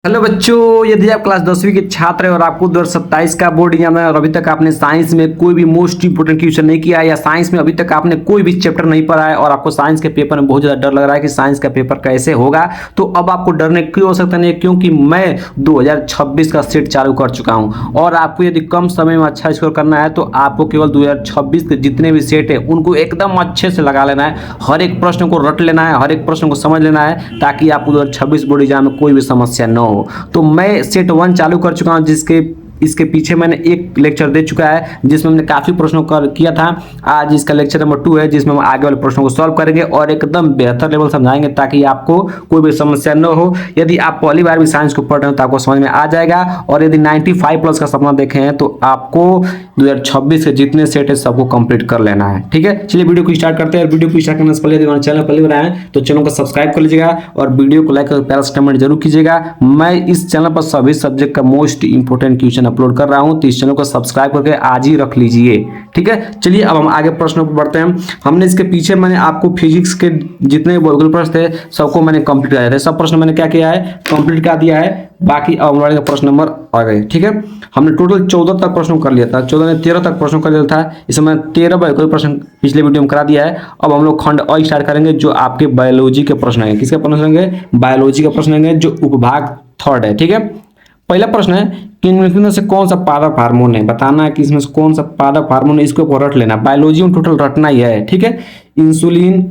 Hello बच्चों, यदि आप क्लास 10वीं के छात्र हैं और आपको 2027 का बोर्ड एग्जाम है और अभी तक आपने साइंस में कोई भी मोस्ट इंपोर्टेंट क्वेश्चन नहीं किया है या साइंस में अभी तक आपने कोई भी चैप्टर नहीं पढ़ा है और आपको साइंस के पेपर में बहुत ज़्यादा डर लग रहा है कि साइंस का पेपर कैसे होगा, तो अब आपको डरने क्यों हो सकता नहीं है, क्योंकि मैं 2026 का सेट चालू कर चुका हूँ। और आपको यदि कम समय में अच्छा स्कोर करना है तो आपको केवल 2026 के जितने भी सेट है उनको एकदम अच्छे से लगा लेना है, हर एक प्रश्न को रट लेना है, हर एक प्रश्न को समझ लेना है, ताकि आपको 2026 बोर्ड एग्जाम में कोई भी समस्या न हो। तो मैं सेट 1 चालू कर चुका हूं, जिसके इसके पीछे मैंने एक लेक्चर दे चुका है जिसमें हमने काफी प्रश्नों कर किया था। आज इसका लेक्चर नंबर 2 है जिसमें हम आगे वाले प्रश्नों को सॉल्व करेंगे और एकदम बेहतर लेवल समझाएंगे ताकि आपको कोई भी समस्या न हो। यदि आप पहली बार भी साइंस को पढ़ रहे हो तो आपको समझ में आ जाएगा, और यदि 95 प्लस का सपना देखे हैं तो आपको 2026 के जितने सेट है सबको कंप्लीट कर लेना है। ठीक है, चलिए वीडियो को स्टार्ट करते हैं। और वीडियो को स्टार्ट करने से पहले यदि हमारे चैनल पहली बार आए तो चैनल को सब्सक्राइब कर लीजिएगा और वीडियो को लाइक और प्यारा सा कमेंट जरूर कीजिएगा। मैं इस चैनल पर सभी सब्जेक्ट का मोस्ट इंपोर्टेंट क्वेश्चन अपलोड कर रहा हूं, तो इस चैनल को सब्सक्राइब करके आज ही रख लीजिए। ठीक है, चलिए अब हम आगे प्रश्नों पर बढ़ते हैं। हमने इसके पीछे मैंने आपको फिजिक्स के जितने वोगल प्रश्न थे सबको मैंने कंप्लीट कराया था। सब प्रश्न मैंने क्या किया है, कंप्लीट कर दिया है। बाकी अब हमारे प्रश्न नंबर आ गए। ठीक है, हमने टोटल 14 तक प्रश्नों कर लिया था, 14 ने 13 तक प्रश्नों कर लिया था। इसमें मैंने 13 वोगल प्रश्न पिछले वीडियो में करा दिया है। अब हम लोग खंड अ स्टार्ट करेंगे, जो आपके बायोलॉजी के प्रश्न है। किसके प्रश्न होंगे, बायोलॉजी के प्रश्न होंगे, जो उपभाग 3 है। ठीक है, पहला प्रश्न है कि इनमें से कौन सा पादप हार्मोन है, बताना है कि इसमें से कौन सा पादप हार्मोन है, इसको रट लेना। बायोलॉजी में टोटल रटना ही है। ठीक है, इंसुलिन,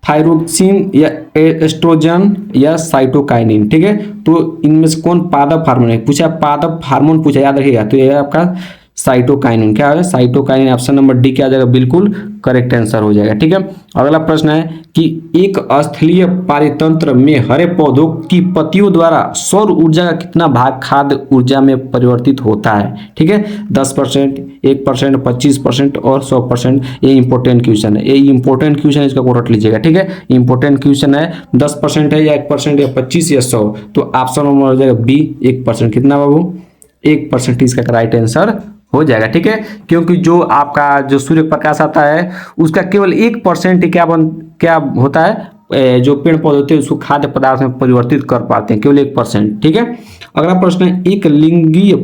थायरोक्सिन या एस्ट्रोजन या साइटोकाइनिन। ठीक है, तो इनमें से कौन पादप हार्मोन है पूछा, पादप हार्मोन पूछा, याद रखिएगा। तो ये आपका साइटोकाइनिन। क्या है, साइटोकाइनिन। ऑप्शन नंबर डी क्या आ जाएगा, बिल्कुल करेक्ट आंसर हो जाएगा। ठीक है, अगला प्रश्न है कि एक स्थलीय पारितंत्र में हरे पौधों की पत्तियों द्वारा सौर ऊर्जा का कितना भाग खाद्य ऊर्जा में परिवर्तित होता है। ठीक है, 10%, 1%, 25% और 100%। ये इंपॉर्टेंट क्वेश्चन है, ये इंपॉर्टेंट क्वेश्चन है, इसका को रट लीजिएगा। ठीक है, इंपॉर्टेंट क्वेश्चन है। 10% है या 1% या 25 या 100, तो ऑप्शन नंबर हो जाएगा बी 1%। कितना बाबू, 1% इसका राइट आंसर हो जाएगा। ठीक है, क्योंकि जो आपका जो सूर्य प्रकाश आता है उसका केवल 1% ही क्या होता है, जो पेड़ पौधे होते हैं उसको खाद्य पदार्थ में परिवर्तित कर पाते हैं, केवल 1%। ठीक है, अगला प्रश्न है एक लिंगीय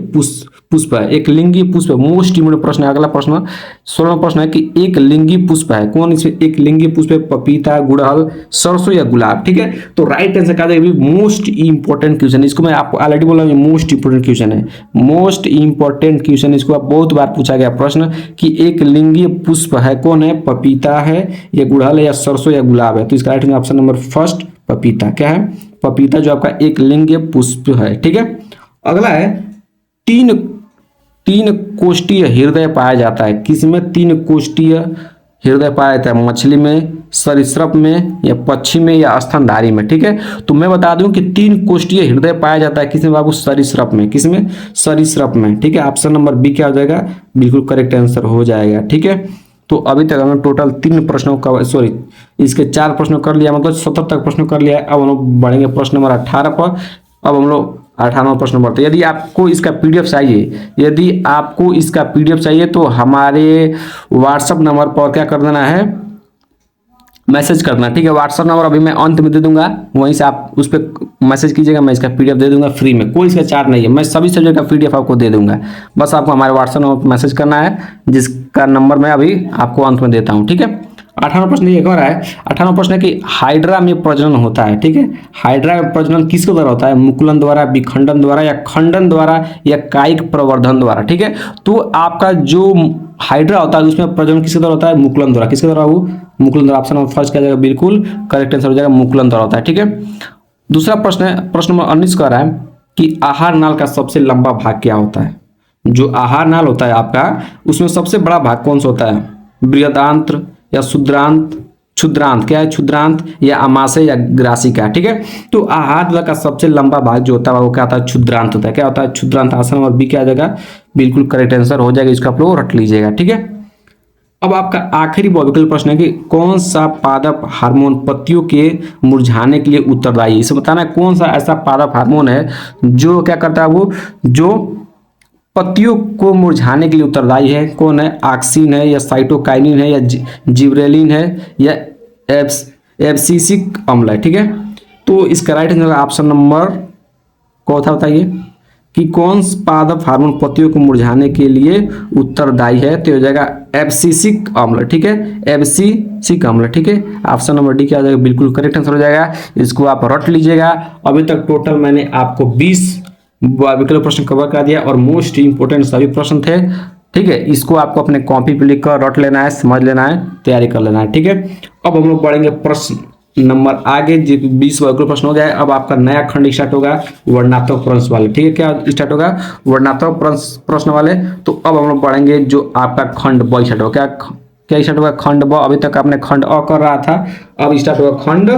पुष्प है, एक लिंगीय पुष्प है, मोस्ट इंपोर्टेंट प्रश्न है। अगला प्रश्न 16वां प्रश्न है कि एक लिंगीय पुष्प है, कौन इसमें एक लिंगीय पुष्प है, पपीता, गुड़हल, सरसों या गुलाब। ठीक है, तो राइट आंसर क्या है, मोस्ट इंपोर्टेंट क्वेश्चन। इसको मैं आपको ऑलरेडी बोला हूं, मोस्ट इंपोर्टेंट क्वेश्चन है, मोस्ट इंपोर्टेंट क्वेश्चन। इसको आप बहुत बार पूछा गया प्रश्न कि एक लिंगीय पुष्प है, कौन है, पपीता है या गुड़हल है या सरसों या गुलाब है। तो इसका राइट ऑप्शन नंबर फर्स्ट पपीता। क्या है, पपीता जो आपका एक लिंगीय पुष्प है। ठीक है, अगला है तीन कोष्ठीय हृदय पाया जाता है। किसमें तीन कोष्ठीय हृदय पाया जाता है, मछली में, सरीसृप में या पक्षी में या स्तनधारी में। ठीक है, तो मैं बता दूं कि तीन कोष्ठीय हृदय पाया जाता है किसमें बाबू, सरीसृप में। किसमें, सरीसृप में। ठीक है, ऑप्शन नंबर बी क्या हो जाएगा, बिल्कुल करेक्ट आंसर हो जाएगा। ठीक है, तो अभी तक हमने टोटल 3 प्रश्नों का इसके 4 प्रश्नों कर लिया, मतलब 70 तक प्रश्न कर लिया है। अब हम लोग बढ़ेंगे प्रश्न नंबर 18 पर। अब हम लोग 18वां प्रश्न बढ़ते हैं। यदि आपको इसका पीडीएफ चाहिए, यदि आपको इसका पीडीएफ चाहिए तो हमारे व्हाट्सएप नंबर पर क्या कर देना है, मैसेज करना। ठीक है, व्हाट्सएप नंबर अभी मैं अंत में दे दूंगा, वहीं से आप उस पर मैसेज कीजिएगा, मैं इसका पीडीएफ दे दूंगा फ्री में, कोई इसका चार्ज नहीं है। मैं सभी सब्जेक्ट का पीडीएफ आपको दे दूंगा, बस आपको हमारे व्हाट्सएप नंबर पर मैसेज करना है, जिसका नंबर मैं अभी आपको अंत में देता हूँ। ठीक है, 18वां प्रश्न ये कह रहा है, 18वां प्रश्न है कि हाइड्रा में प्रजनन होता है। ठीक है, हाइड्रा में प्रजनन किसके द्वारा होता है, मुकुलन द्वारा, विखंडन द्वारा या खंडन द्वारा या कायिक प्रवर्धन द्वारा। ठीक है, तो आपका जो हाइड्रा होता है उसमें प्रजनन किसके द्वारा होता है, मुकुलन द्वारा। किसके द्वारा, वो मुकुलन द्वारा। ऑप्शन नंबर फर्स्ट क्या जाएगा, बिल्कुल करेक्ट आंसर हो जाएगा, मुकुलन द्वारा होता है। ठीक है, दूसरा प्रश्न है, प्रश्न नंबर 19 कह रहा है कि आहार नाल का सबसे लंबा भाग क्या होता है। जो आहार नाल होता है आपका, उसमें सबसे बड़ा भाग कौन सा होता है, बृहदांत्र या क्षुद्रांत। क्या है, क्षुद्रांत या अमाशय या ग्रासिका। ठीक है, तो आहार नाल का सबसे लंबा भाग जो होता है वो क्या होता है, क्षुद्रांत होता है। क्या होता है, क्षुद्रांत। ऑप्शन नंबर बी क्या आ जाएगा, बिल्कुल करेक्ट आंसर हो जाएगा, इसका आप लोग रट लीजिएगा। ठीक है, अब आपका आखिरी विकल्प प्रश्न है कि कौन सा पादप हार्मोन पत्तियों के मुरझाने के लिए उत्तरदायी है। इसे बताना है कौन सा ऐसा पादप हार्मोन है जो क्या करता है, वो जो पत्तियों को मुरझाने के लिए उत्तरदायी है। कौन है, ऑक्सिन है या साइटोकाइनिन है या जिब्रेलिन है या एब्सिसिक अम्ल है। ठीक है, तो इसका राइट आंसर ऑप्शन नंबर कौन था बताइए कि कौन पादप हार्मोन पत्तियों को मुरझाने के लिए उत्तरदायी है? तो हो जाएगा एब्सिसिक अम्ल, ठीक है, एब्सिसिक अम्ल, ठीक है। ऑप्शन नंबर डी क्या हो जाएगा? बिल्कुल करेक्ट आंसर हो जाएगा। इसको आप रट लीजिएगा। अभी तक टोटल मैंने आपको 20 विकल्प प्रश्न कवर कर दिया और मोस्ट इंपोर्टेंट सभी प्रश्न थे, ठीक है। इसको आपको अपने कॉपी पे लिख कर रट लेना है, समझ लेना है, तैयारी कर लेना है, ठीक है। अब हम लोग बढ़ेंगे प्रश्न नंबर आगे, 20 विकल्प प्रश्न हो गया है। अब आपका नया खंड स्टार्ट होगा वर्णनात्मक प्रश्न वाले, ठीक है। क्या स्टार्ट होगा? वर्णनात्मक प्रश्न वाले। तो अब हम लोग पढ़ेंगे जो आपका खंड ब स्टार्ट होगा। क्या स्टार्ट होगा? खंड ब। अभी तक आपने खंड अ कर रहा था, अब स्टार्ट होगा खंड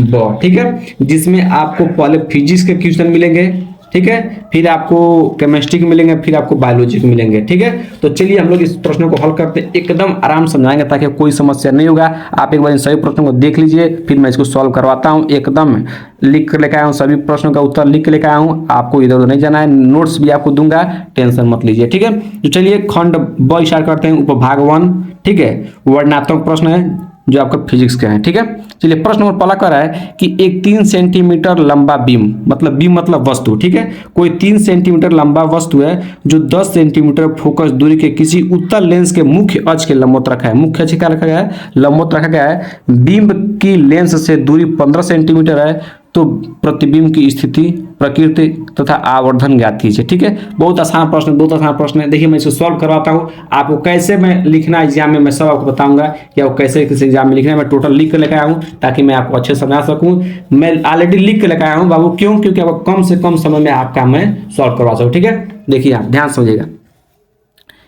ब, ठीक है, जिसमें आपको पहले फिजिक्स के क्वेश्चन मिलेंगे, ठीक है, फिर आपको केमिस्ट्री के मिलेंगे, फिर आपको बायोलॉजी के मिलेंगे, ठीक है। तो चलिए हम लोग इस प्रश्नों को हल करते हैं, एकदम आराम समझाएंगे ताकि कोई समस्या नहीं होगा। आप एक बार इन सभी प्रश्नों को देख लीजिए, फिर मैं इसको सॉल्व करवाता हूं। एकदम लिख कर लेकर आया हूं, सभी प्रश्नों का उत्तर लिख के लेकर आया हूं। आपको इधर उधर नहीं जाना है, नोट्स भी आपको दूंगा, टेंशन मत लीजिए, ठीक है। तो चलिए खंड ब स्टार्ट करते हैं, उपभाग 1, ठीक है। वर्णनात्मक प्रश्न है जो आपका फिजिक्स के हैं, ठीक है। चलिए प्रश्न नंबर पहला कर रहा है कि एक 3 सेंटीमीटर लंबा बीम मतलब वस्तु, ठीक है, कोई 3 सेंटीमीटर लंबा वस्तु है जो 10 सेंटीमीटर फोकस दूरी के किसी उत्तल लेंस के मुख्य अक्ष के लंबवत रखा है। मुख्य अक्ष क्या रखा गया है? लंबवत रखा गया है। बीम की लेंस से दूरी 15 सेंटीमीटर है, तो प्रतिबिंब की स्थिति, प्रकृति तथा आवर्धन ज्ञात कीजिए, ठीक है। बहुत आसान प्रश्न, बहुत आसान प्रश्न है। देखिए मैं इसको सॉल्व करवाता हूँ, आपको कैसे मैं लिखना एग्जाम में मैं सब आपको बताऊंगा कि आपको कैसे किस एग्जाम में लिखना है। मैं टोटल लिख कर लेकर आया हूँ ताकि मैं आपको अच्छे से समझा सकूँ। मैं ऑलरेडी लिख के लेकर आया हूँ बाबू, क्यों? क्योंकि आपको कम से कम समय में आपका मैं सॉल्व करवा सकूँ, ठीक है। देखिए आप ध्यान समझिएगा,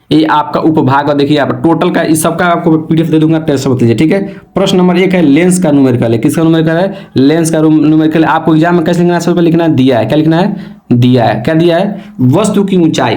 ये आपका उपभाग, देखिए आप टोटल का इस सबका आपको पीडीएफ दे दूंगा, टेंशन मत लीजिए, ठीक है। प्रश्न नंबर 1 है लेंस का न्यूमेरिकल है। किसका न्यूमेरिकल है? लेंस का न्यूमेरिकल। आपको एग्जाम में कैसे लिखना है? सबसे लिखना है दिया है। क्या लिखना है? दिया है। क्या दिया है? वस्तु की ऊंचाई।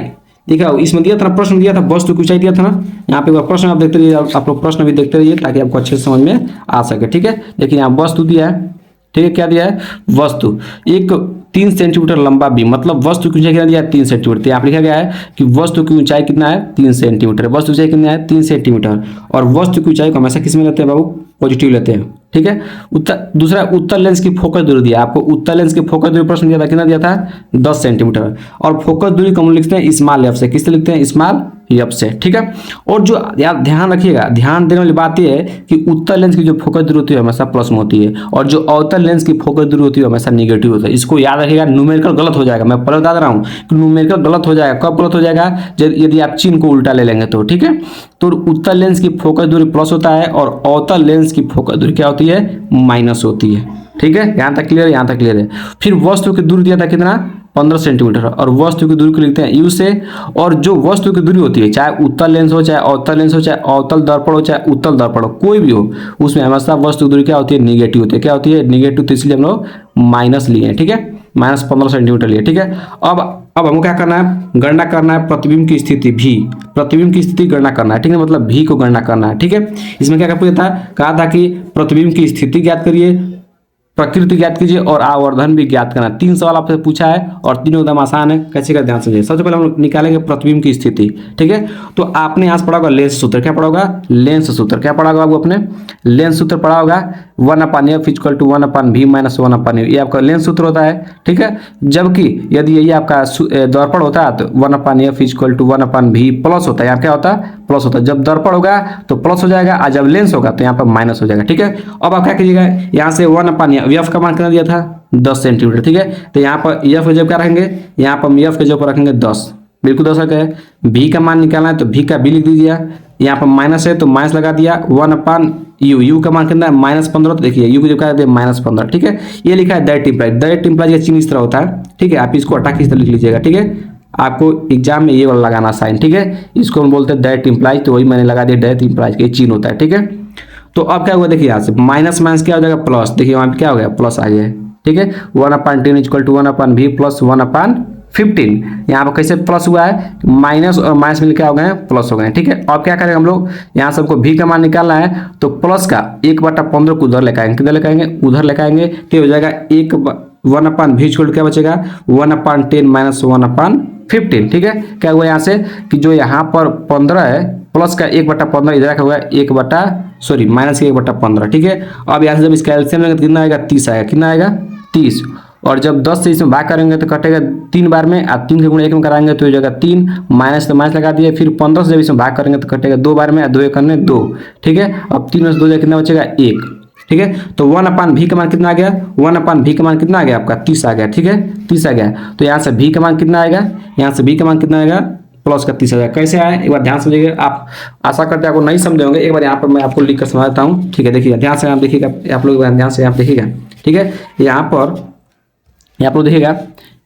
देखा इसमें दिया था ना, प्रश्न दिया था, वस्तु की ऊंचाई दिया था ना। यहाँ पे प्रश्न आप देखते रहिए, आप लोग प्रश्न भी देखते रहिए ताकि आपको अच्छे से समझ में आ सके, ठीक है। देखिए यहाँ वस्तु दिया है, ठीक है। क्या दिया है? वस्तु एक 3 सेंटीमीटर लंबा बीम, मतलब वस्तु की ऊंचाई कितना दिया है? 3 सेंटीमीटर। यहाँ लिखा गया है कि वस्तु की ऊंचाई कितना है? 3 सेंटीमीटर। वस्तु ऊंचाई कितना है? 3 सेंटीमीटर। और वस्तु की ऊंचाई को हमेशा किस में लेते हैं बाबू? पॉजिटिव लेते हैं, ठीक है। दूसरा उत्तर लेंस की फोकस दूरी दिया आपको। उत्तर लेंस की फोकस दूरी प्रश्न दिया था, कितना दिया था? 10 सेंटीमीटर। और फोकस दूरी को हम लिखते हैं स्मॉल एफ से। किससे लिखते हैं? स्मॉल एफ से, ठीक है। और जो यार ध्यान रखिएगा, ध्यान देने वाली बात यह है कि उत्तर लेंस की जो फोकस दूरी होती है हमेशा प्लस में होती है, और जो अवतल लेंस की फोकस दूरी होती है हमेशा निगेटिव होता है। इसको याद रखिएगा, न्यूमेरिकल गलत हो जाएगा। मैं पहले बता रहा हूँ कि न्यूमेरिकल गलत हो जाएगा। कब गलत हो जाएगा? यदि आप चिन्ह को उल्टा ले लेंगे तो, ठीक है। तो उत्तर लेंस की फोकस दूरी प्लस होता है और अवतल लेंस की फोकस दूरी क्या होती है? माइनस होती है, ठीक है। यहाँ तक क्लियर है? यहाँ तक क्लियर है। फिर वस्तु की दूरी दिया था कितना? 15 सेंटीमीटर। और वस्तु की दूरी को लिखते हैं यू से। और जो वस्तु की दूरी होती है, चाहे उत्तल लेंस हो, चाहे अवतल लेंस हो, चाहे अवतल दर्पण हो, चाहे उत्तल दर्पण हो, कोई भी हो, उसमें हमेशा वस्तु की दूरी क्या होती है? निगेटिव होती है। क्या होती है? निगेटिव। तो इसलिए हम लोग माइनस लिए हैं, ठीक है, माइनस 15 सेंटीमीटर लिए, ठीक है। अब हमको क्या करना है? गणना करना है प्रतिबिंब की स्थिति भी, प्रतिबिंब की स्थिति गणना करना है, ठीक है, मतलब भी को गणना करना है, ठीक है। इसमें क्या पूछा था? कहा था कि प्रतिबिंब की स्थिति ज्ञात करिए, प्रकृति ज्ञात कीजिए और आवर्धन भी ज्ञात करना। 3 सवाल आपसे पूछा है और तीनों एकदम आसान है। कैसे का ध्यान समझिए। सबसे पहले हम निकालेंगे प्रतिबिंब की स्थिति, ठीक है। तो आपने आज पढ़ा होगा लेंस सूत्र। क्या पढ़ा होगा? लेंस सूत्र। क्या पढ़ा होगा? आपको अपने लेंस सूत्र पढ़ा होगा 1/f = 1/v - 1/u। ये आपका लेंस सूत्र होता है, ठीक है। जबकि यदि यही आपका दर्पण होता है तो 1/f = 1/v प्लस होता है। यहाँ क्या होता है? प्लस होता है। जब दर्पण होगा तो प्लस हो जाएगा और जब लेंस होगा तो यहाँ पर माइनस हो जाएगा, ठीक है। अब आप क्या कीजिएगा? यहाँ से 1/f का मान कितना दिया था? 10 सेंटीमीटर, ठीक है। तो यहाँ पर एफ के जब क्या रखेंगे? यहाँ पर हम एफ के जब रखेंगे 10, बिल्कुल 10 रखे। भी का मान निकालना है तो भी का भी लिख दीजिए। यहाँ पर माइनस है तो माइनस लगा दिया। 1/u, यू का मान कितना है? -15। तो देखिए यू को जब क्या दिया? -15, ठीक है। ये लिखा है दैट इम्प्लाइज। दैट इम्प्लाइज का चिन्ह इस तरह होता है, ठीक है। आप इसको हटा के इस तरह लिख लीजिएगा, ठीक है। आपको एग्जाम में ये वाला लगाना साइन, ठीक है। इसको हम बोलते हैं दैट इम्प्लाइज, तो वही मैंने लगा दिया दैट इम्प्लाइज का चिन्ह होता है, ठीक है। तो अब क्या हुआ? देखिए यहाँ से माइनस माइनस क्या हो जाएगा? प्लस। देखिए वहाँ पे क्या हो गया? प्लस आ गया, ठीक है। 1/10 = 1/v + 1/15। यहाँ पर कैसे प्लस हुआ है? माइनस और माइनस मिल क्या हो गए? प्लस हो गए, ठीक है। अब क्या करेंगे हम लोग? यहाँ से हमको भी का मान निकालना है तो प्लस का 1/15 को उधर लेकर आएंगे। किधर लेकर आएंगे? उधर लेकर आएंगे। क्या हो जाएगा? 1/v क्या बचेगा? 1/10 - 1/15, ठीक है। क्या हुआ यहाँ से कि जो यहाँ पर 15 है प्लस का 1/15 इधर रखा हुआ है माइनस का 1/15, ठीक है। अब यहाँ से जब इसका एलसीएम लेंगे तो कितना आएगा? 30 आएगा। कितना आएगा? 30। और जब 10 से इसमें भाग करेंगे तो कटेगा 3 बार में, आप 3 के गुणा 1 में कराएंगे तो हो जाएगा 3, माइनस तो माइनस लगा दिए, फिर 15 से जब इसमें भाग करेंगे तो कटेगा 2 बार में, 2 एक करने 2, ठीक है। अब 3 में से 2 जाए कितना बचेगा 1, ठीक है। तो 1/v का मान कितना आ गया, 1/v का मान कितना आ गया आपका 30 आ गया, ठीक है, 30 आ गया। तो यहाँ से v का मान कितना आएगा, यहाँ से v का मान कितना आएगा प्लस का 30 आ जाएगा। कैसे आया एक बार ध्यान समझिएगा, आप आशा करते हैं आपको नहीं समझे होंगे, एक बार यहाँ पर मैं आपको लिख कर समझाता हूँ, ठीक है। देखिए ध्यान से आप देखिएगा, आप लोग ध्यान से आप देखिएगा, ठीक है। यहाँ पर आप लोग देखिएगा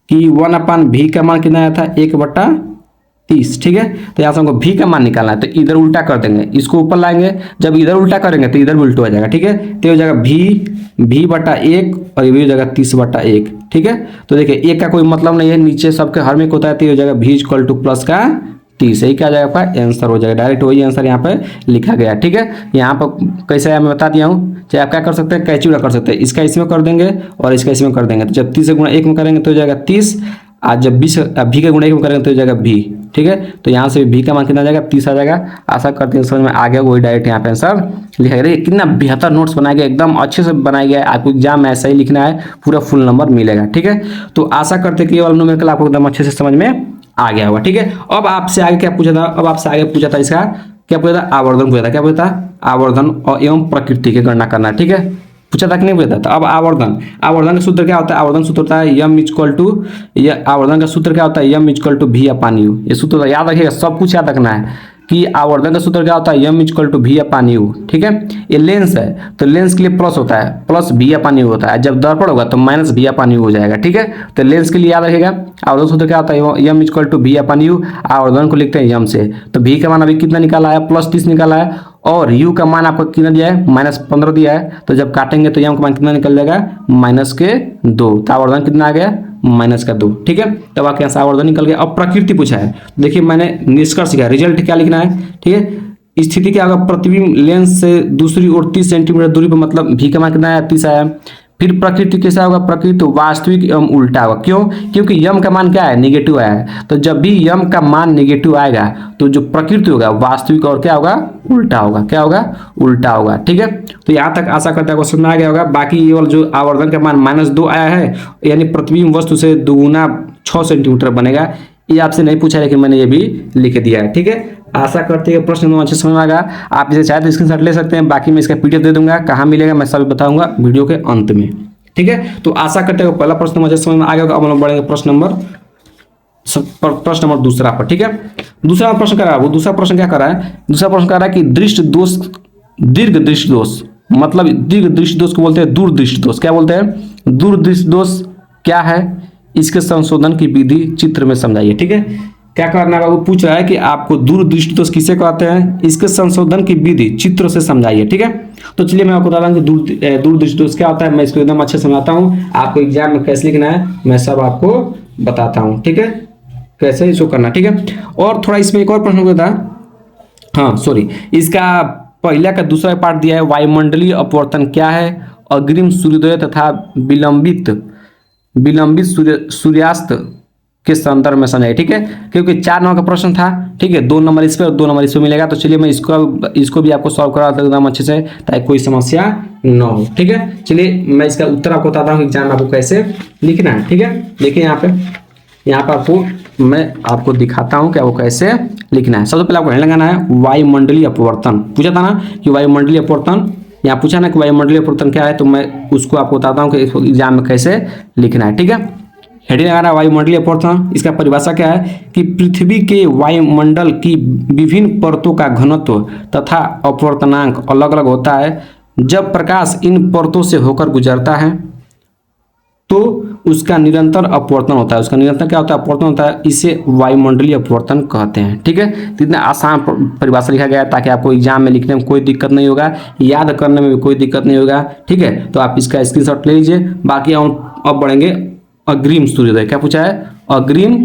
कि 1/v का मान कितना आया था 1/30, ठीक है। तो यहाँ से हमको v का मान निकालना है, तो इधर उल्टा कर देंगे, इसको ऊपर लाएंगे, जब इधर उल्टा करेंगे तो इधर भी उल्टा हो जाएगा, ठीक है। तो हो जाएगा v/1 और ये भी हो जाएगा 30/1, ठीक है। तो देखिए एक का कोई मतलब नहीं है, नीचे सबके हर में होता है, तो हो जाएगा v = प्लस का 30, यही क्या जाएगा आपका आंसर हो जाएगा, डायरेक्ट वही आंसर यहाँ पे लिखा गया, ठीक है। यहाँ पर कैसे है मैं बता दिया हूँ, चाहे आप क्या कर सकते हैं कैची उड़ा कर सकते हैं, इसका इसमें कर देंगे और इसका इसमें कर देंगे, तो जब 30 से गुणा 1 में करेंगे तो हो जाएगा 30, आज जब 20 v के गुणा 1 में करेंगे तो हो जाएगा v, ठीक है। तो यहाँ से v का मान कितना आ जाएगा 30 आ जाएगा। आशा करते हैं समझ में आ गया, वही डायरेक्ट यहाँ पे आंसर लिखा गया। कितना बेहतर नोट्स बनाया गया, एकदम अच्छे से बनाया गया है, आपको एग्जाम में ऐसा ही लिखना है, पूरा फुल नंबर मिलेगा, ठीक है। तो आशा करते हैं कि ये वाला न्यूमेरिकल आपको एकदम अच्छे से समझ में आ गया होगा, ठीक है। अब आपसे आगे क्या पूछा था, अब आपसे आगे पूछा था इसका क्या पूछा था, आवर्धन पूछा था, क्या पूछा था आवर्धन और एवं प्रकृति की गणना करना, ठीक है, पूछा था कि नहीं पूछा था। तो अब आवर्धन, आवर्धन का सूत्र क्या होता है, आवर्धन सूत्र होता है यम इक्वल टू, ये आवर्धन का सूत्र क्या होता है m equal to v upon u, ये सूत्र याद रखिएगा, सब कुछ याद रखना है कि आवर्धन का सूत्र क्या होता है m equal to v upon u, ठीक है। ये लेंस है तो लेंस के लिए प्लस होता है, प्लस v अपान u होता है, जब दर्पण होगा तो माइनस v अपान u हो जाएगा, ठीक है। तो लेंस के लिए याद रखिएगा आवर्धन सूत्र क्या होता है m equal to v upon u, आवर्धन को लिखते हैं यम से। तो v का मान अभी कितना निकाला है +30 निकाला है, और u का मान आपको कितना दिया है -15 दिया है, तो जब काटेंगे तो यम का मान कितना निकल जाएगा -2, तो आवर्धन कितना आ गया -2, ठीक है। तब आपके यहाँ से आवर्धन निकल गया। अब प्रकृति पूछा है, देखिए मैंने निष्कर्ष किया, रिजल्ट क्या लिखना है, ठीक है। स्थिति क्या होगा, प्रतिबिंब लेंस से दूसरी ओर 30 सेंटीमीटर दूरी पर, मतलब v का मान कितना आया 30 आया। फिर प्रकृति कैसा होगा, प्रकृति वास्तविक एवं उल्टा होगा, क्यों, क्योंकि यम का मान क्या है नेगेटिव आया है, तो जब भी यम का मान नेगेटिव आएगा तो जो प्रकृति होगा वास्तविक और क्या होगा उल्टा होगा, क्या होगा उल्टा होगा, ठीक है। तो यहाँ तक आशा करते हैं समझ में आ गया होगा। बाकी ये वाला जो आवर्धन का मान -2 आया है, यानी प्रतिबिंब वस्तु से दुगुना 6 सेंटीमीटर बनेगा, ये आपसे नहीं पूछा लेकिन मैंने ये भी लिख दिया है, ठीक है। आशा करते हैं प्रश्न एकदम अच्छे समझ में आएगा। आप इसे चाहे तो स्क्रीनशॉट ले सकते हैं, बाकी मैं इसका पीडीएफ दे दूंगा, कहाँ मिलेगा मैं सब बताऊंगा वीडियो के अंत में, ठीक है। तो आशा करते हैं पहला प्रश्न मुझे समझ में आ गया होगा। अब हम लोग बढ़ेंगे प्रश्न नंबर दूसरा पर, ठीक है। दूसरा प्रश्न कर रहा है, वो दूसरा प्रश्न क्या कर रहा है, दूसरा प्रश्न कर रहा है कि दृष्टि दोष, दीर्घ दृष्टि दोष, मतलब दीर्घ दृष्टि दोष को बोलते हैं दूरदृष्टि दोष, क्या बोलते हैं दूरदृष्टि दोष क्या है, इसके संशोधन की विधि चित्र में समझाइए, ठीक है। क्या करना है, वो पूछ रहा है कि आपको दूरदृष्टि दोष किसे कहते हैं, इसके संशोधन की विधि चित्र से समझाइए, ठीक है। तो चलिए मैं आपको बता दूं कि दूरदृष्टि दोष क्या होता है, मैं इसको एकदम अच्छे से समझाता हूँ, आपको एग्जाम में कैसे लिखना है मैं सब आपको बताता हूँ, ठीक है, कैसे इसको करना, ठीक है। और थोड़ा इसमें एक और प्रश्न होता है, हाँ सॉरी, इसका पहला का दूसरा पार्ट दिया है, वायुमंडलीय अपवर्तन क्या है, अग्रिम सूर्योदय तथा विलंबित सूर्यास्त के संदर्भ में समझाइए, ठीक है। क्योंकि 4 नंबर का प्रश्न था, ठीक है, 2 नंबर इस पे और 2 नंबर इस पे मिलेगा। तो चलिए मैं इसको भी आपको सॉल्व करा देता हूं एकदम अच्छे से, ताकि कोई समस्या न हो, ठीक है। चलिए मैं इसका उत्तर आपको बताता हूँ एग्जाम में आपको कैसे लिखना है, ठीक है। देखिए यहाँ पे आपको मैं आपको दिखाता हूँ कि आपको कैसे लिखना है। सबसे पहले आपको लगाना है वायुमंडलीय अपवर्तन, पूछा था ना कि वायुमंडलीय अपवर्तन, यहाँ पूछा ना कि वायुमंडलीय अपवर्तन क्या है, तो मैं उसको आपको बताता हूँ कि एग्जाम में कैसे लिखना है, ठीक है। हेडिंग लगाना वायुमंडलीय अपवर्तन, इसका परिभाषा क्या है कि पृथ्वी के वायुमंडल की विभिन्न परतों का घनत्व तथा अपवर्तनांक अलग अलग होता है। जब प्रकाश इन परतों से होकर गुजरता है तो उसका निरंतर अपवर्तन होता है, उसका निरंतर क्या होता है अपवर्तन होता है, इसे वायुमंडलीय अपवर्तन कहते हैं, ठीक है। तो इतना आसान परिभाषा लिखा गया है ताकि आपको एग्जाम में लिखने में कोई दिक्कत नहीं होगा, याद करने में भी कोई दिक्कत नहीं होगा, ठीक है। तो आप इसका स्क्रीनशॉट ले लीजिए। बाकी अब बढ़ेंगे अग्रिम सूर्योदय, क्या पूछा है अग्रिम,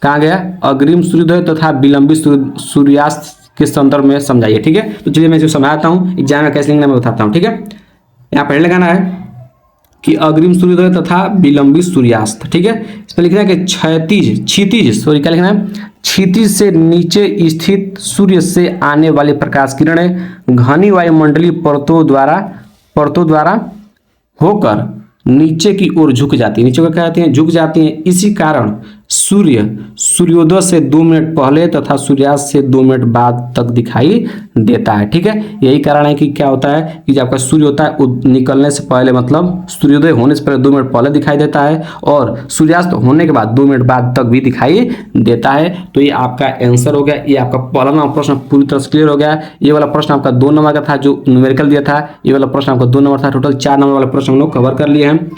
कहाँ गया अग्रिम सूर्योदय तथा विलंबित सूर्यास्त के संदर्भ में समझाइए, ठीक है। तो चलिए मैं इसको समझाता हूँ, एग्जाम में कैसे लिखना मैं बताता हूँ, ठीक है। यहाँ पहले लगाना है कि अग्रिम सूर्योदय तथा विलंबित सूर्यास्त, ठीक है। इस पर लिखना है कि क्षितिज सॉरी क्या लिखना है, क्षितिज से नीचे स्थित सूर्य से आने वाली प्रकाश किरणें घनी वायुमंडलीय परतों द्वारा होकर नीचे की ओर झुक जाती है, नीचे को क्या कहते हैं, झुक जाती हैं। इसी कारण सूर्य सूर्योदय से 2 मिनट पहले तथा सूर्यास्त से 2 मिनट बाद तक दिखाई देता है। ठीक है, यही कारण है कि क्या होता है कि जब आपका सूर्य होता है निकलने से पहले, मतलब सूर्योदय होने से पहले 2 मिनट पहले दिखाई देता है और सूर्यास्त होने के बाद 2 मिनट बाद तक भी दिखाई देता है। तो ये आपका आंसर हो गया। ये आपका पहला नंबर प्रश्न पूरी तरह से क्लियर हो गया। ये वाला प्रश्न आपका 2 नंबर का था जो न्यूमेरिकल दिया था, ये वाला प्रश्न आपका 2 नंबर था। टोटल 4 नंबर वाले प्रश्न हम लोग कवर कर लिए हैं।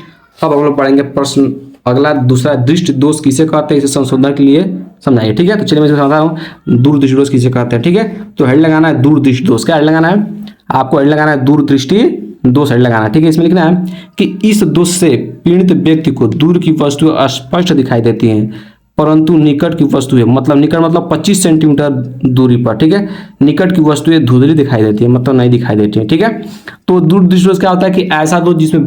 अब हम लोग पढ़ेंगे प्रश्न अगला, दूसरा, दृष्टि दोष किसे कहते हैं, इसे संशोधन के लिए समझाइए। ठीक है, तो चलिए मैं इसको समझा रहा हूँ। दूरदृष्टि दोष किसे कहते हैं। ठीक है, तो हेड लगाना है दूरदृष्टि दोष। क्या हेड लगाना है आपको? हेड लगाना है दूरदृष्टि दोष हेड लगाना है। ठीक है, इसमें लिखना है कि इस दोष से पीड़ित व्यक्ति को दूर की वस्तुएं स्पष्ट दिखाई देती हैं परंतु निकट की वस्तुएं, मतलब निकट मतलब 25 सेंटीमीटर दूरी पर, ठीक है, निकट की वस्तुएं धुंधली दिखाई देती है, मतलब नहीं दिखाई देती है। ठीक है, तो दूरदृष्टि दोष क्या होता है कि ऐसा दोष जिसमें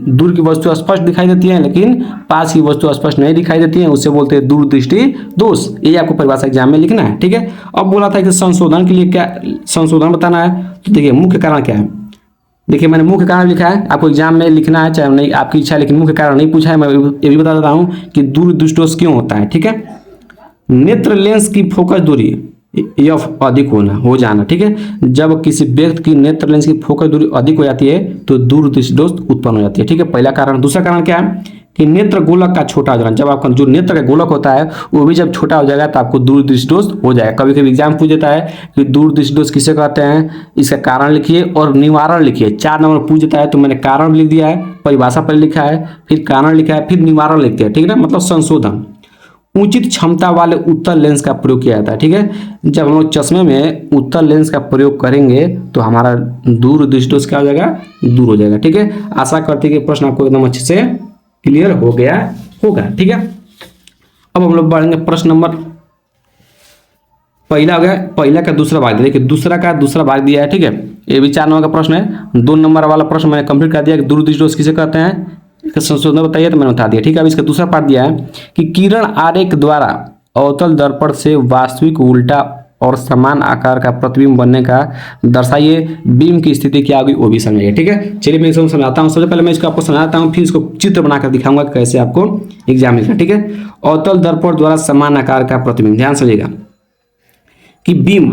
दूर की वस्तु स्पष्ट दिखाई देती है लेकिन पास की वस्तु स्पष्ट नहीं दिखाई देती है, उसे बोलते हैं दूरदृष्टि दोष। ये आपको परिभाषा एग्जाम में लिखना है। ठीक है, अब बोला था कि संशोधन के लिए क्या संशोधन बताना है। तो देखिए मुख्य कारण क्या है। देखिए मैंने मुख्य कारण लिखा है, आपको एग्जाम में लिखना है चाहे नहीं, आपकी इच्छा है, लेकिन मुख्य कारण नहीं पूछा है। मैं ये भी बता देता हूँ कि दूरदृष्टि दोष क्यों होता है। ठीक है, नेत्र लेंस की फोकस दूरी एफ अधिक हो जाना। ठीक है, जब किसी व्यक्ति की नेत्र लेंस की फोकस दूरी अधिक हो जाती है तो दूरदृष्टि दोष उत्पन्न हो जाती है। ठीक है, पहला कारण। दूसरा कारण क्या है कि नेत्र गोलक का छोटा हो जाना। जब आपका जो नेत्र का गोलक होता है वो भी जब छोटा हो जाएगा तो आपको दूरदृष्टि दोष हो जाएगा। कभी कभी एग्जाम पूछ देता है कि दूरदृष्टि दोष किसे कहते हैं, इसका कारण लिखिए और निवारण लिखिए। 4 नंबर पूछ देता है तो मैंने कारण लिख दिया है, परिभाषा पर लिखा है, फिर कारण लिखा है, फिर निवारण लिख दिया। ठीक है ना, मतलब संशोधन। उचित क्षमता वाले उत्तल लेंस का प्रयोग किया जाता है। ठीक है, जब हम लोग चश्मे में उत्तल लेंस का प्रयोग करेंगे तो हमारा दूरदृष्टि दोष क्या हो जाएगा, दूर हो जाएगा। ठीक है, आशा करते हैं कि प्रश्न आपको एकदम अच्छे से क्लियर हो गया होगा। ठीक है, अब हम लोग बढ़ेंगे प्रश्न नंबर, पहला हो गया, पहला का दूसरा भाग। देखिए दूसरा का दूसरा भाग दिया है। ठीक है, ये भी 4 नंबर का प्रश्न है। 2 नंबर वाला प्रश्न मैंने कंप्लीट कर दिया कि दूरदृष्टि दोष किसे कहते हैं, इसका संशोधन बताइए, तो मैंने बता दिया। ठीक है, अब इसका दूसरा पार्ट दिया है कि किरण आरेख द्वारा अवतल दर्पण से वास्तविक उल्टा और समान आकार का प्रतिबिंब बनने का दर्शाइए। बीम की स्थिति क्या होगी वो भी समझाइए। ठीक है, चलिए मैं इसको समझाता हूँ। सबसे पहले मैं इसको आपको समझाता हूँ, फिर इसको चित्र बनाकर दिखाऊंगा कैसे आपको एग्जाम मिलेगा। ठीक है, अवतल दर्पण द्वारा समान आकार का प्रतिबिंब, ध्यान समझिएगा कि बीम,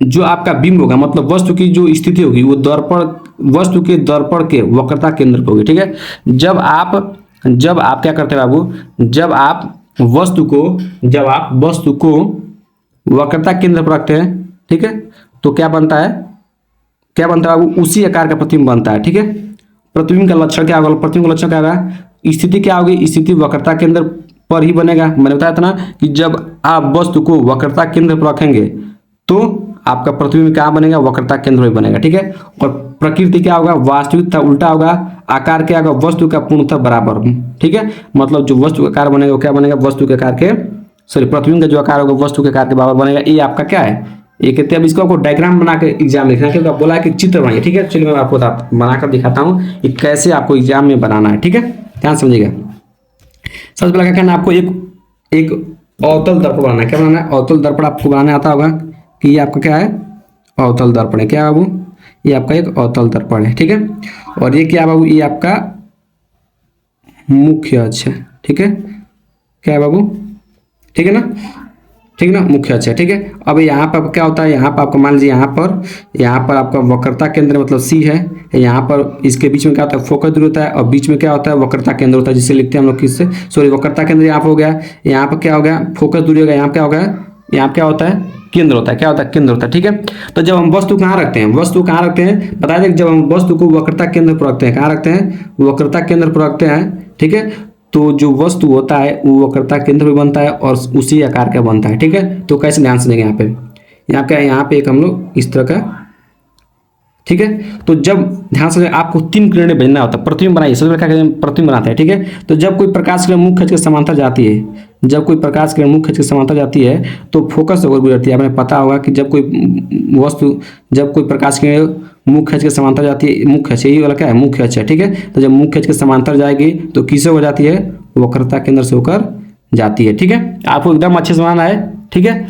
जो आपका बिंब होगा मतलब वस्तु की जो स्थिति होगी वो दर्पण, वस्तु के दर्पण के वक्रता केंद्र पर होगी। ठीक है, जब आप क्या करते हैं बाबू, जब आप वस्तु को वक्रता केंद्र पर रखते हैं, ठीक है, तो क्या बनता है बाबू, उसी आकार का प्रतिबिंब बनता है। ठीक है, प्रतिबिंब का लक्षण क्या होगा, प्रतिबिंब का लक्षण क्या होगा, स्थिति क्या होगी, स्थिति वक्रता केंद्र पर ही बनेगा। मैंने बताया था ना कि जब आप वस्तु को वक्रता केंद्र पर रखेंगे तो आपका प्रतिबिंब क्या बनेगा, वक्रता केंद्र में बनेगा। ठीक है, और प्रकृति क्या होगा, वास्तविकता उल्टा होगा, आकार क्या होगा, वस्तु का पूर्णतः बराबर। ठीक है, मतलब जो वस्तु का आकार बनेगा वो क्या बनेगा, वस्तु के आकार के, सॉरी, प्रतिबिंब का जो आकार होगा वस्तु के आकार के बराबर बनेगा। ये आपका क्या है, ये कहते हैं, अब इसको आपको डायग्राम बना के एग्जाम लिखना है, क्योंकि आप बोला है कि चित्र बनाइए। ठीक है, चलिए मैं आपको बनाकर दिखाता हूँ कि कैसे आपको एग्जाम में बनाना है। ठीक है, ध्यान समझिएगा। सबसे पहले क्या करना है आपको, एक अवतल दर्पण बनाना है। क्या बनाना है, अवतल दर्पण आपको बनाने आता होगा कि ये आपका क्या है, अवतल दर्पण है। क्या बाबू, ये आपका एक अवतल दर्पण है। ठीक है, और ये क्या बाबू, ये आपका मुख्य अक्ष है। ठीक है, क्या है बाबू, ठीक है ना, ठीक है ना, मुख्य अक्ष है। ठीक है, अब यहाँ पर क्या होता है, यहाँ पर आपको मान लीजिए यहाँ पर आपका वक्रता केंद्र मतलब सी है, यहाँ पर इसके बीच में क्या होता है, फोकस दूरी होता है, और बीच में क्या होता है, वक्रता केंद्र होता है, जिसे लिखते हैं हम लोग किससे, सॉरी, वक्रता केंद्र यहाँ पर हो गया, यहाँ पर क्या हो गया, फोकस दूरी हो गया, यहाँ क्या हो गया, यहाँ क्या होता है, केंद्र होता है। क्या होता है, केंद्र होता है। ठीक है, तो जब हम वस्तु कहाँ रखते हैं, बता दें, जब हम वस्तु को वक्रता केंद्र पर रखते हैं, कहाँ रखते हैं, वक्रता केंद्र पर रखते हैं। ठीक है, तो जो वस्तु होता है वो वक्रता केंद्र में बनता है और उसी आकार का बनता है। ठीक है, तो कैसे ध्यान से देंगे, यहाँ पे एक हम लोग इस तरह का, ठीक है, तो जब ध्यान से आपको 3 किरणें भेजना होता है, प्रतिबिंब बनाइए। सबसे पहले क्या प्रतिबिंब बनाते हैं। ठीक है, तो जब कोई प्रकाश किरण मुख्य अक्ष के समांतर जाती है, तो फोकस से गुजरती है। आपने पता होगा कि जब कोई प्रकाश किरण मुख्य अक्ष के समांतर जाती है, मुख्य अक्ष, यही वाला क्या है, मुख्य अक्ष है। ठीक है, तो जब मुख्य अक्ष के समांतर जाएगी तो किससे हो जाती है, वक्रता केंद्र से होकर जाती है। ठीक है, आपको एकदम अच्छे से समझना है। ठीक है,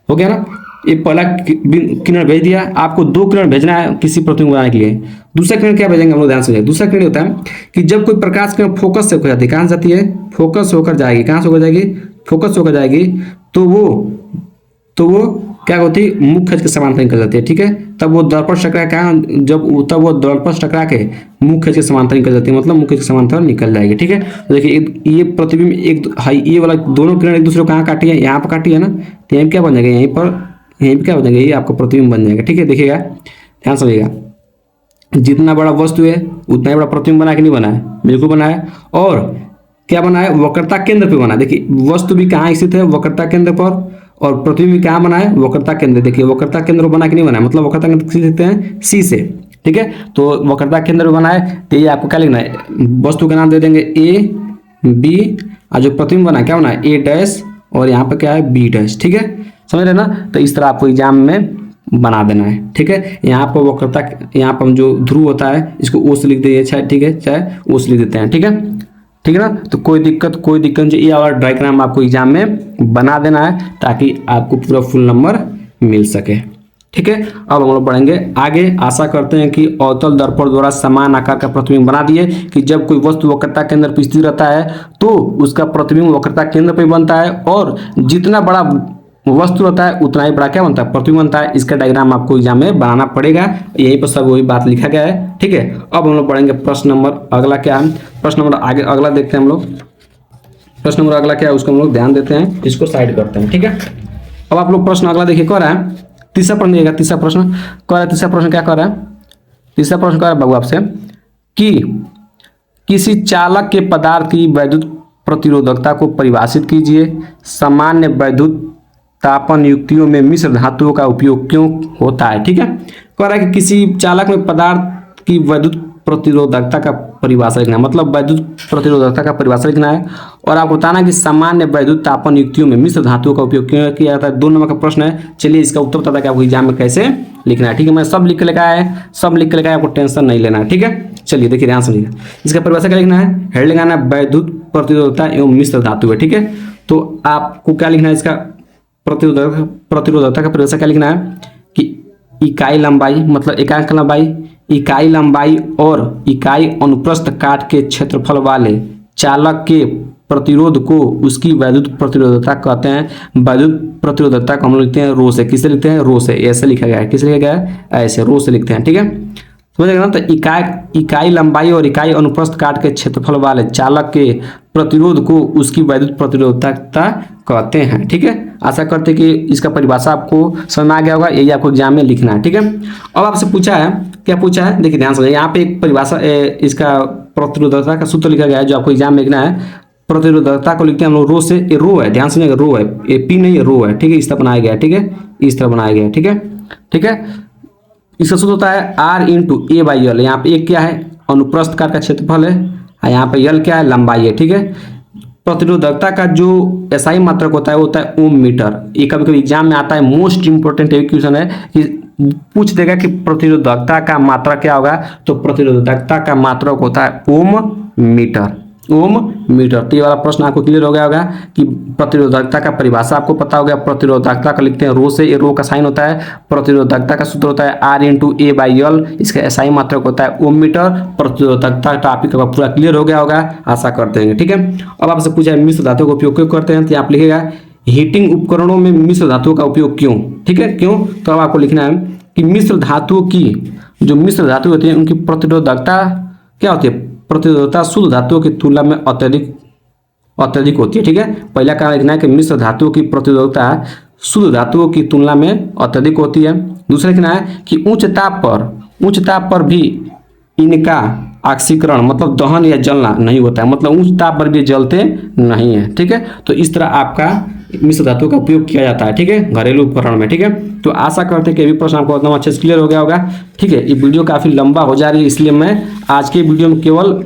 हो गया ना, ये पहला किरण भेज दिया, आपको 2 किरण भेजना है किसी प्रतिबिंब बनाने के लिए। दूसरा किरण क्या भेजेंगे हम लोग, ध्यान से दूसरा किरण होता है कि जब कोई प्रकाश किरण फोकस से होकर जाती है, कहाँ से जाती है, फोकस होकर जाएगी, कहाँ से होकर जाएगी, फोकस होकर जाएगी, तो वो क्या होती है, मुख खच के समांतर निकल जाती है, ठीक है। तब वो दर्पण टकरा कहाँ, तब वो दर्पण टकरा के मुख खच के समांतर निकल जाती है, मतलब मुख खच के समांतर निकल जाएगी, ठीक है। तो देखिए ये प्रतिबिंब एक ये वाला दोनों किरण एक दूसरे को कहाँ काटी है, यहाँ पर काटी है ना, तो यहाँ क्या बन जाएगा, यहीं पर क्या बन जाएगा, ये आपका प्रतिबिंब बन जाएगा, ठीक है। देखिएगा ध्यान समझिएगा, जितना बड़ा वस्तु है उतना ही बड़ा प्रतिबिंब बना कि नहीं बना है, बिल्कुल बना है। और क्या बना है, वक्रता केंद्र पे बना है। देखिए वस्तु भी कहाँ स्थित है, वक्रता केंद्र पर, और प्रतिबिंब भी कहाँ बना है, वक्रता केंद्र। देखिए वक्रता केंद्र बना कि नहीं बना है, मतलब वक्रता केंद्र किससे लिखते हैं, सी से, ठीक है। तो वक्रता केंद्र बना है, तो ये आपको क्या लिखना है, वस्तु का नाम दे देंगे ए बी, और जो प्रतिबिंब बना है क्या बना है, ए डैश, और यहाँ पर क्या है, बी डैश, ठीक है, समझ रहे ना। तो इस तरह आपको एग्जाम में बना देना है, ठीक है। यहाँ पर वक्रता, यहाँ पर जो ध्रुव होता है इसको ओ से लिख दीजिए, चाहे ठीक है, चाहे ओ से लिख देते हैं, ठीक है, ठीक है ना। तो कोई दिक्कत नहीं, ये वाला डायग्राम आपको एग्जाम में बना देना है ताकि आपको पूरा फुल नंबर मिल सके, ठीक है। अब हम लोग बढ़ेंगे आगे। आशा करते हैं कि अवतल दर्पण द्वारा समान आकार का प्रतिबिंब बना दिए कि जब कोई वस्तु वक्रता केंद्र पर स्थित रहता है तो उसका प्रतिबिंब वक्रता केंद्र पर बनता है, और जितना बड़ा वस्तु रहता है उतना ही बड़ा क्या बनता है, प्रतिबिंब बनता है। इसका डायग्राम आपको एग्जाम में बनाना पड़ेगा, यहीं पर सब वही बात लिखा गया है, ठीक है। अब हम लोग पढ़ेंगे प्रश्न नंबर अगला क्या है, प्रश्न नंबर आगे अगला देखते हैं हम लोग। प्रश्न नंबर अगला क्या है उसको हम लोग ध्यान देते हैं, इसको साइड करते हैं, ठीक है। अब आप लोग प्रश्न अगला देखिए, कह रहा है तीसरा प्रश्न देखिएगा, तीसरा प्रश्न कह रहा है, तीसरा प्रश्न क्या कह रहा है, तीसरा प्रश्न कह रहा है बाबू आपसे कि किसी चालक के पदार्थ की वैद्युत प्रतिरोधकता को परिभाषित कीजिए, सामान्य वैद्युत तापन युक्तियों में मिश्र धातुओं का उपयोग क्यों होता है, ठीक है। कह रहा है कि किसी चालक में पदार्थ की वैद्युत प्रतिरोधकता का परिभाषा लिखना है, मतलब वैद्युत प्रतिरोधकता का परिभाषा लिखना है, और आपको बताना कि सामान्य वैद्युत तापन युक्तियों में मिश्र धातुओं का उपयोग क्यों किया जाता है। 2 नंबर का प्रश्न है, चलिए इसका उत्तर बता कि आपको एग्जाम में कैसे लिखना है, ठीक है। मैं सब लिख के लिखा है, सब लिख के लिखा है, आपको टेंशन नहीं लेना है, ठीक है। चलिए देखिए ध्यान समझिए, इसका परिभाषा क्या लिखना है, हेड लगाना है वैद्युत प्रतिरोधकता एवं मिश्र धातु है, ठीक है। तो आपको क्या लिखना है, इसका प्रतिरोधकता का परिभाषा क्या लिखना है कि इकाई लंबाई, मतलब एकांक लंबाई, इकाई लंबाई और इकाई अनुप्रस्थ काट के क्षेत्रफल वाले चालक के प्रतिरोध को उसकी वैद्युत प्रतिरोधकता कहते हैं। वैद्युत प्रतिरोधकता को हम लोग लिखते हैं रो से, किससे लिखते हैं, रो से, ऐसे लिखा गया है, किससे लिखा गया है, ऐसे रो से लिखते हैं, ठीक है, समझेगा ना। तो इकाई लंबाई और इकाई अनुप्रस्थ काट के क्षेत्रफल वाले चालक के प्रतिरोध को उसकी वैद्युत प्रतिरोधकता कहते हैं, ठीक है। आशा करते हैं कि इसका परिभाषा आपको समझ में आ गया होगा, यही आपको एग्जाम में लिखना है, ठीक है। अब आपसे पूछा है, क्या पूछा है, देखिए ध्यान से, यहाँ पे एक परिभाषा इसका प्रतिरोधकता का सूत्र लिखा गया है जो आपको एग्जाम में लिखना है। प्रतिरोधकता को लिखते हैं हम लोग रो से, ये रो है, ध्यान सुनिएगा, रो है, ये पी नहीं है, रो है, ठीक है, इस तरह बनाया गया है, ठीक है, इस तरह बनाया गया है, ठीक है, ठीक है। इसका सूत्र होता है R into A by L. यहाँ पे एक क्या है, अनुप्रस्थ काट का क्षेत्रफल है, और यहाँ पे यल क्या है, लंबाई है, ठीक है। प्रतिरोधकता का जो एसआई मात्रक होता है वो होता है ओम मीटर। ये कभी कभी एग्जाम में आता है, मोस्ट इंपोर्टेंट क्वेश्चन है कि पूछ देगा कि प्रतिरोधकता का मात्रक क्या होगा, तो प्रतिरोधकता का मात्रक होता है ओम मीटर, ओम मीटर। तो ये वाला प्रश्न आपको क्लियर हो गया होगा कि प्रतिरोधकता का परिभाषा आपको पता हो गया। प्रतिरोधकता का लिखते हैं रो से, ये रो का साइन होता है। प्रतिरोधकता का सूत्र होता है R into A by L, इसका एसआई मात्रक होता है ओम मीटर। प्रतिरोधकता टॉपिक का पूरा क्लियर हो गया होगा, आशा करते हैं, ठीक है। अब आपसे पूछा है मिश्र धातु का उपयोग क्यों करते हैं, तो आप लिखेगा हीटिंग उपकरणों में मिश्र धातुओं का उपयोग क्यों, ठीक है, क्यों। तो अब आपको लिखना है कि मिश्र धातुओं की, जो मिश्र धातु होती है उनकी प्रतिरोधकता क्या होती है, प्रतिरोधकता शुद्ध धातुओं की तुलना में अत्यधिक होती है, ठीक है। पहला कारण लिखना है कि मिश्र धातुओं की प्रतिरोधकता शुद्ध धातुओं की तुलना में अत्यधिक होती है। दूसरा लिखना है कि उच्च ताप पर भी इनका ऑक्सीकरण मतलब दहन या जलना नहीं होता है, मतलब उच्च ताप पर भी जलते नहीं है, ठीक है। तो इस तरह आपका मिश्र धातु का उपयोग किया जाता है, ठीक है, घरेलू उपकरण में, ठीक है। तो आशा करते हैं कि अभी प्रश्न आपको एकदम अच्छे से क्लियर हो गया होगा, ठीक है। ये वीडियो काफी लंबा हो जा रही है, इसलिए मैं आज के वीडियो में केवल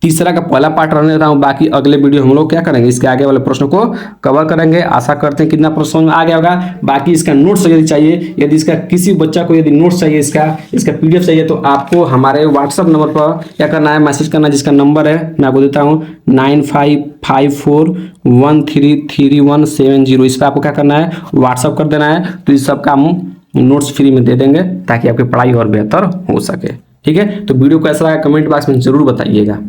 तीसरा का पहला पार्ट रहने देता हूँ, बाकी अगले वीडियो हम लोग क्या करेंगे, इसके आगे वाले प्रश्नों को कवर करेंगे। आशा करते हैं कितना प्रश्न आ गया होगा। बाकी इसका नोट्स यदि चाहिए, यदि इसका किसी बच्चा को यदि नोट्स चाहिए, इसका पीडीएफ चाहिए, तो आपको हमारे व्हाट्सअप नंबर पर क्या करना है, मैसेज करना है, जिसका नंबर है मैं आपको देता हूँ 9554133170। इस पर आपको क्या करना है, व्हाट्सअप कर देना है। तो इस सब का नोट्स फ्री में दे देंगे ताकि आपकी पढ़ाई और बेहतर हो सके। ठीक है, तो वीडियो कैसा लगा कमेंट बॉक्स में जरूर बताइएगा।